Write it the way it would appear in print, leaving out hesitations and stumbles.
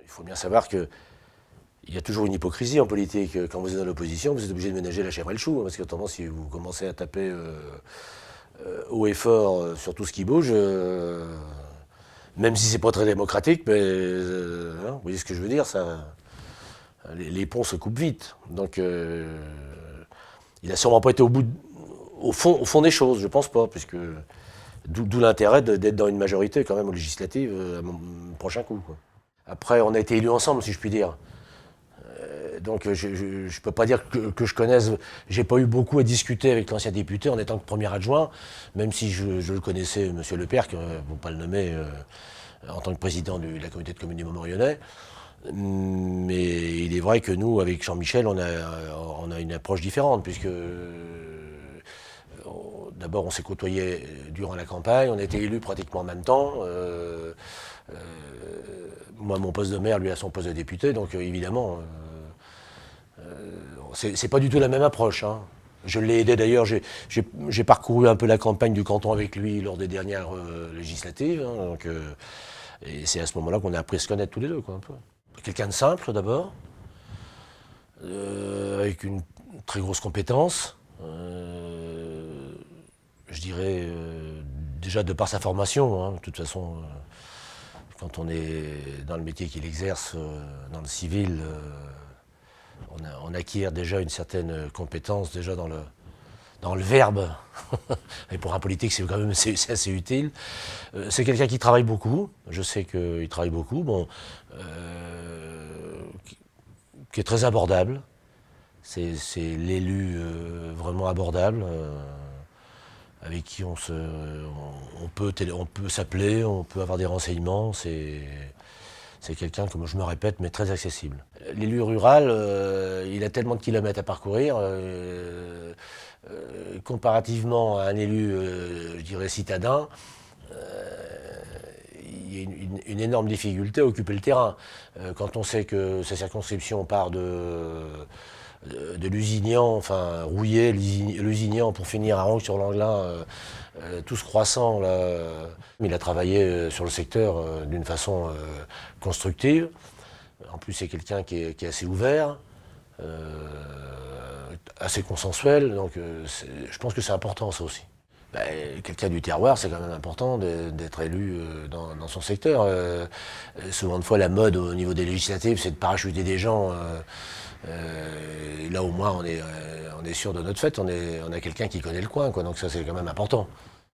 Il faut bien savoir qu'il y a toujours une hypocrisie en politique. Quand vous êtes dans l'opposition, vous êtes obligé de ménager la chèvre et le chou, parce qu'autrement, si vous commencez à taper haut et fort sur tout ce qui bouge, même si c'est pas très démocratique, mais vous voyez ce que je veux dire, les ponts se coupent vite. Donc, il a sûrement pas été au fond des choses, je pense pas, puisque d'où l'intérêt d'être dans une majorité quand même aux législatives à mon prochain coup, quoi. Après, on a été élus ensemble, si je puis dire. Donc je ne peux pas dire que je connaisse, j'ai pas eu beaucoup à discuter avec l'ancien député en étant que premier adjoint, même si je le connaissais, M. Lepère, pour ne pas le nommer, en tant que président de la communauté de communes du Montmorillonnais. Mais il est vrai que nous, avec Jean-Michel, on a une approche différente, puisque d'abord on s'est côtoyé durant la campagne, on a été élus pratiquement en même temps. Moi, mon poste de maire, lui a son poste de député, donc évidemment, c'est pas du tout la même approche, hein. Je l'ai aidé d'ailleurs, j'ai parcouru un peu la campagne du canton avec lui lors des dernières législatives, hein, donc, et c'est à ce moment-là qu'on a appris à se connaître tous les deux, quoi, un peu. Quelqu'un de simple d'abord, avec une très grosse compétence, je dirais déjà de par sa formation, hein, de toute façon. Quand on est dans le métier qu'il exerce, dans le civil, on acquiert déjà une certaine compétence déjà dans le verbe. Et pour un politique, c'est quand même assez utile. C'est quelqu'un qui travaille beaucoup. Je sais qu'il travaille beaucoup. Bon, qui est très abordable. C'est l'élu vraiment abordable. Avec qui on peut s'appeler, on peut avoir des renseignements. C'est quelqu'un, comme je me répète, mais très accessible. L'élu rural, il a tellement de kilomètres à parcourir, comparativement à un élu, je dirais, citadin, il y a une énorme difficulté à occuper le terrain. Quand on sait que sa circonscription part de Lusignan, enfin Rouillé, Lusignan, pour finir à Roncq-sur-Langlin, tous croissants, là. Il a travaillé sur le secteur d'une façon constructive. En plus, c'est quelqu'un qui est assez ouvert, assez consensuel, donc je pense que c'est important, ça aussi. Quelqu'un du terroir, c'est quand même important d'être élu dans son secteur. Souvent de fois, la mode au niveau des législatives, c'est de parachuter des gens. Là, au moins, on est sûr de notre fait. On a quelqu'un qui connaît le coin, quoi. Donc ça, c'est quand même important.